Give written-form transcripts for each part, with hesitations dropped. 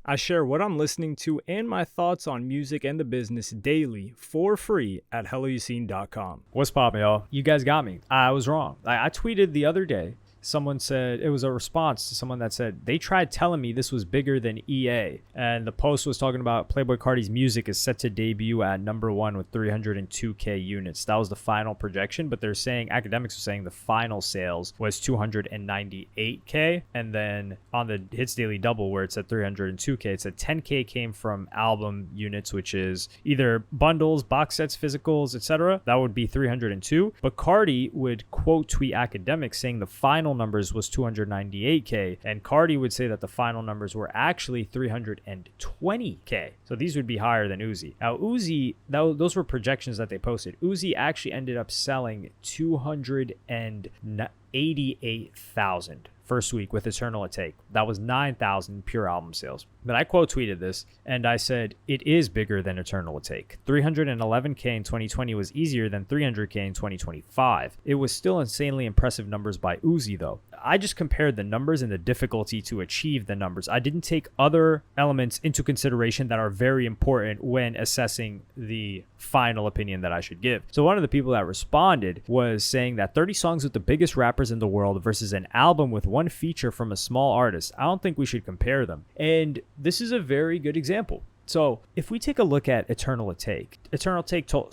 I share what I'm listening to and my thoughts on music and the business daily for free at helloyassine.com. What's poppin', y'all? You guys got me. I was wrong. I tweeted the other day. Someone said, it was a response to someone that said, they tried telling me this was bigger than EA. And the post was talking about Playboi Carti's music is set to debut at #1 with 302K units. That was the final projection, but they're saying, academics are saying the final sales was 298K. And then on the Hits Daily Double, where it's at 302K, it said 10K came from album units, which is either bundles, box sets, physicals, etc. That would be 302. But Carti would quote tweet academics saying the final numbers was 298K, and Carti would say that the final numbers were actually 320K. So these would be higher than Uzi. Now Uzi, those were projections that they posted. Uzi actually ended up selling 288,000 first week with Eternal Atake. That was 9,000 pure album sales. But I quote tweeted this and I said, it is bigger than Eternal Atake. 311K in 2020 was easier than 300K in 2025. It was still insanely impressive numbers by Uzi though. I just compared the numbers and the difficulty to achieve the numbers. I didn't take other elements into consideration that are very important when assessing the final opinion that I should give. So one of the people that responded was saying that 30 songs with the biggest rappers in the world versus an album with one feature from a small artist. I don't think we should compare them. And this is a very good example. So if we take a look at Eternal Atake,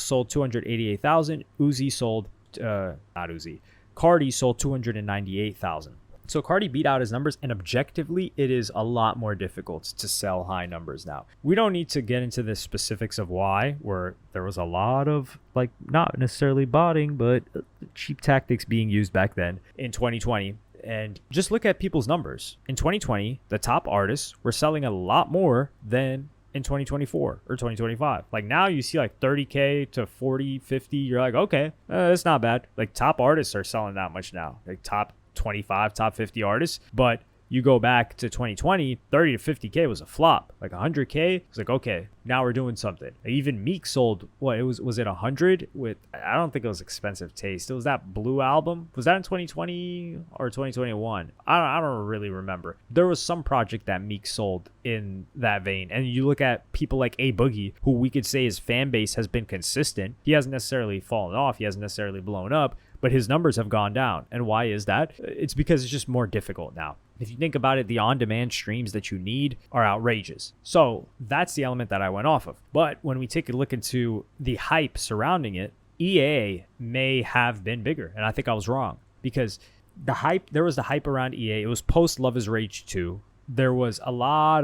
sold 288,000. Uzi sold, Carti sold 298,000. So Carti beat out his numbers, and objectively, it is a lot more difficult to sell high numbers now. We don't need to get into the specifics of why, where there was a lot of, like, not necessarily botting, but cheap tactics being used back then in 2020. And just look at people's numbers. In 2020, the top artists were selling a lot more than in 2024 or 2025. Like now you see like 30K to 40, 50. You're like, okay, that's not bad. Like top artists are selling that much now. Like top 25, top 50 artists. But you go back to 2020, 30 to 50K was a flop. Like 100K, it's like, okay, now we're doing something. Even Meek sold, what, was it 100 with, I don't think it was Expensive Taste. It was that Blue album. Was that in 2020 or 2021? I don't really remember. There was some project that Meek sold in that vein. And you look at people like A Boogie, who we could say his fan base has been consistent. He hasn't necessarily fallen off. He hasn't necessarily blown up, but his numbers have gone down. And why is that? It's because it's just more difficult now. If you think about it, the on-demand streams that you need are outrageous. So that's the element that I went off of. But when we take a look into the hype surrounding it, EA may have been bigger. And I think I was wrong because there was the hype around EA. It was post Love is Rage 2. There was a lot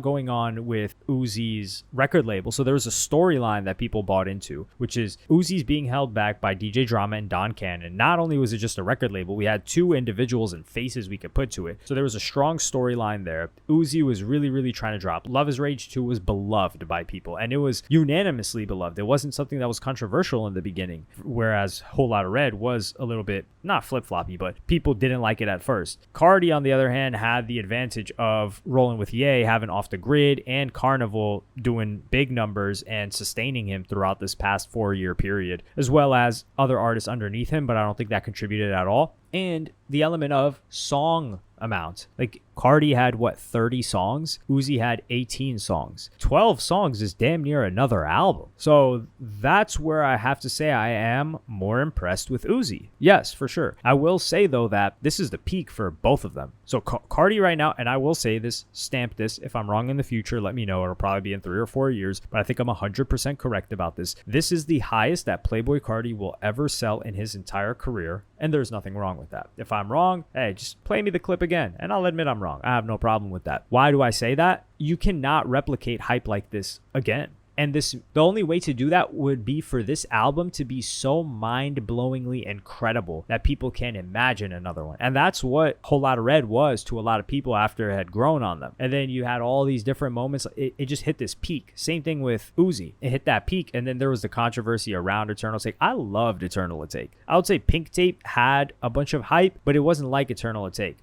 going on with Uzi's record label. So there was a storyline that people bought into, which is Uzi's being held back by DJ Drama and Don Cannon. Not only was it just a record label, we had two individuals and faces we could put to it. So there was a strong storyline there. Uzi was really, really trying to drop. Love is Rage 2 was beloved by people, and it was unanimously beloved. It wasn't something that was controversial in the beginning, whereas Whole Lotta Red was a little bit, not flip-floppy, but people didn't like it at first. Carti, on the other hand, had the advantage of rolling with Ye, having Off the Grid and Carnival doing big numbers and sustaining him throughout this past 4-year period, as well as other artists underneath him, but I don't think that contributed at all. And the element of song amount. Like Carti had 30 songs? Uzi had 18 songs. 12 songs is damn near another album. So that's where I have to say I am more impressed with Uzi. Yes, for sure. I will say though that this is the peak for both of them. So Carti right now, and I will say this, stamp this, if I'm wrong in the future, let me know. It'll probably be in 3 or 4 years, but I think I'm 100% correct about this. This is the highest that Playboi Carti will ever sell in his entire career, and there's nothing wrong with that. If I'm wrong, hey, just play me the clip again, and I'll admit I'm wrong. I have no problem with that. Why do I say that? You cannot replicate hype like this again. And the only way to do that would be for this album to be so mind-blowingly incredible that people can't imagine another one. And that's what Whole Lotta Red was to a lot of people after it had grown on them. And then you had all these different moments. It just hit this peak. Same thing with Uzi. It hit that peak, and then there was the controversy around Eternal Atake. I loved Eternal Atake. I would say Pink Tape had a bunch of hype, but it wasn't like Eternal Atake.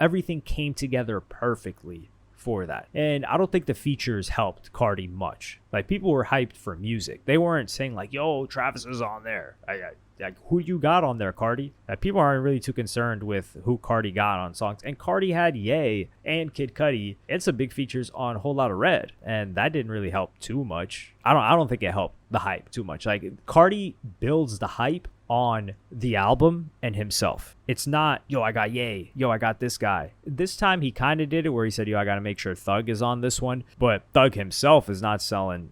Everything came together perfectly for that. And I don't think the features helped Carti much. Like, people were hyped for music. They weren't saying like, yo, Travis is on there. Like, who you got on there, Carti? People aren't really too concerned with who Carti got on songs. And Carti had Ye and Kid Cudi and some big features on Whole Lotta Red, and that didn't really help too much. I don't think it helped the hype too much. Like, Carti builds the hype on the album and himself. It's not, yo, I got Ye, yo, I got this guy. This time he kind of did it where he said, yo, I got to make sure Thug is on this one, but Thug himself is not selling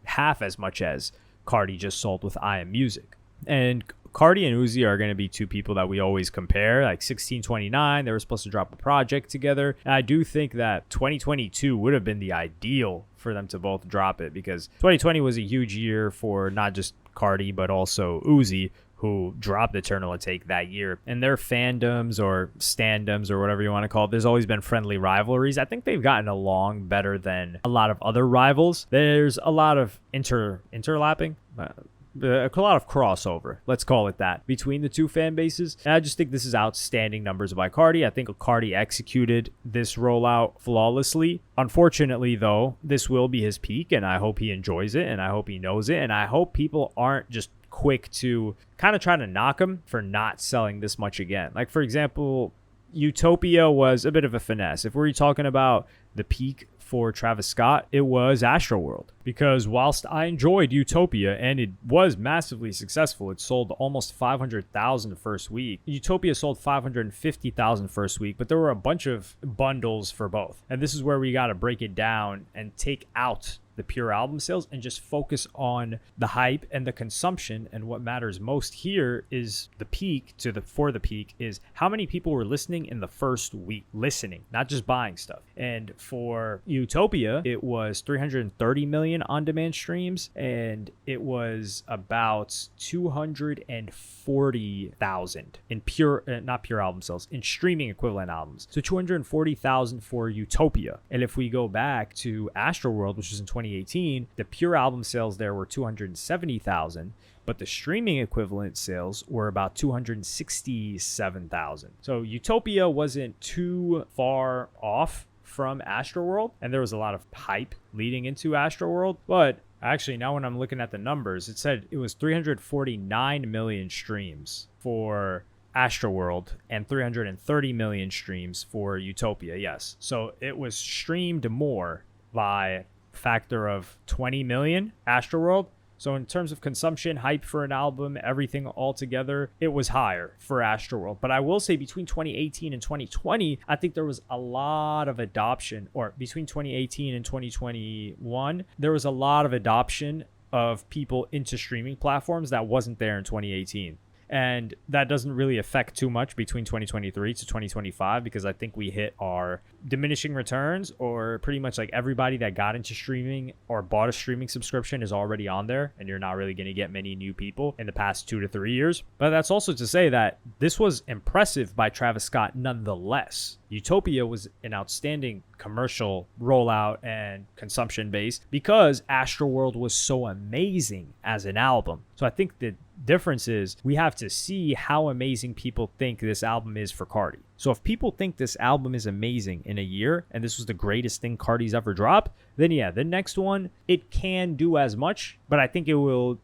half as much as Carti just sold with I Am Music. And Carti and Uzi are going to be two people that we always compare. Like 1629, they were supposed to drop a project together. And I do think that 2022 would have been the ideal for them to both drop it, because 2020 was a huge year for not just Carti, but also Uzi, who dropped Eternal Atake that year. And their fandoms or standoms or whatever you want to call it, there's always been friendly rivalries. I think they've gotten along better than a lot of other rivals. There's a lot of interlapping. A lot of crossover, let's call it that, between the two fan bases. And I just think this is outstanding numbers by Carti. I think Carti executed this rollout flawlessly. Unfortunately, though, this will be his peak, and I hope he enjoys it, and I hope he knows it, and I hope people aren't just quick to kind of try to knock him for not selling this much again. Like, for example, Utopia was a bit of a finesse. If we're talking about the peak for Travis Scott, it was Astroworld. Because whilst I enjoyed Utopia and it was massively successful, it sold almost 500,000 the first week. Utopia sold 550,000 first week, but there were a bunch of bundles for both. And this is where we got to break it down and take out the pure album sales and just focus on the hype and the consumption. And what matters most here is the peak for the peak is how many people were listening in the first week, listening, not just buying stuff. And for Utopia, it was 330 million on-demand streams, and it was about 240,000 in pure, not pure album sales, in streaming equivalent albums. So 240,000 for Utopia. And if we go back to Astroworld, which was in 2018, the pure album sales there were 270,000, but the streaming equivalent sales were about 267,000. So Utopia wasn't too far off from Astroworld, and there was a lot of hype leading into Astroworld. But actually, now when I'm looking at the numbers, it said it was 349 million streams for Astroworld and 330 million streams for Utopia. Yes, so it was streamed more by factor of 20 million Astroworld. So in terms of consumption, hype for an album, everything all together, it was higher for Astroworld. But I will say between 2018 and 2020, I think there was a lot of adoption, or between 2018 and 2021, there was a lot of adoption of people into streaming platforms that wasn't there in 2018. And that doesn't really affect too much between 2023 to 2025, because I think we hit our diminishing returns, or pretty much like everybody that got into streaming or bought a streaming subscription is already on there, and you're not really going to get many new people in the past 2 to 3 years. But that's also to say that this was impressive by Travis Scott nonetheless. Utopia was an outstanding commercial rollout and consumption base because Astroworld was so amazing as an album. So I think the difference is we have to see how amazing people think this album is for Carti. So if people think this album is amazing in a year and this was the greatest thing Carti's ever dropped, then yeah, the next one, it can do as much, but I think it'll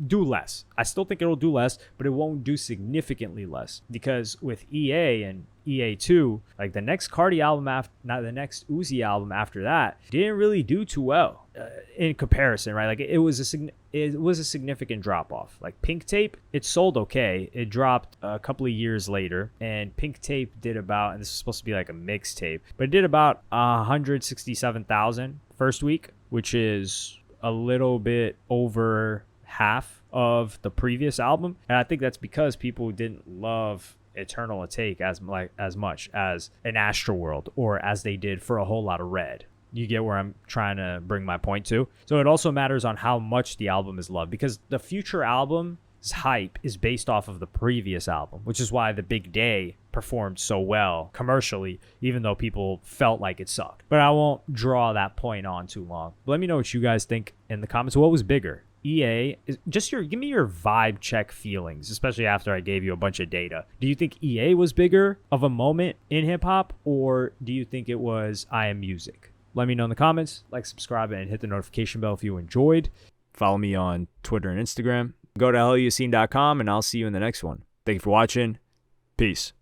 do less. I still think it'll do less, but it won't do significantly less, because with EA and EA2, like the next Carti album after, not the next Uzi album after that, didn't really do too well in comparison, right? Like it was a significant drop off. Like Pink Tape, it sold okay. It dropped a couple of years later, and Pink Tape did about, and this is supposed to be like a mixtape, but it did about 167,000 first week, which is a little bit over half of the previous album. And I think that's because people didn't love Eternal Atake as much as an Astroworld, or as they did for a Whole Lotta Red. You get where I'm trying to bring my point to. So it also matters on how much the album is loved, because the future album's hype is based off of the previous album, which is why The Big Day performed so well commercially, even though people felt like it sucked. But I won't draw that point on too long. Let me know what you guys think in the comments. What was bigger? EA, give me your vibe check feelings, especially after I gave you a bunch of data. Do you think EA was bigger of a moment in hip hop, or do you think it was I Am Music? Let me know in the comments. Like, subscribe, and hit the notification bell if you enjoyed. Follow me on Twitter and Instagram. Go to helloyassine.com, and I'll see you in the next one. Thank you for watching. Peace.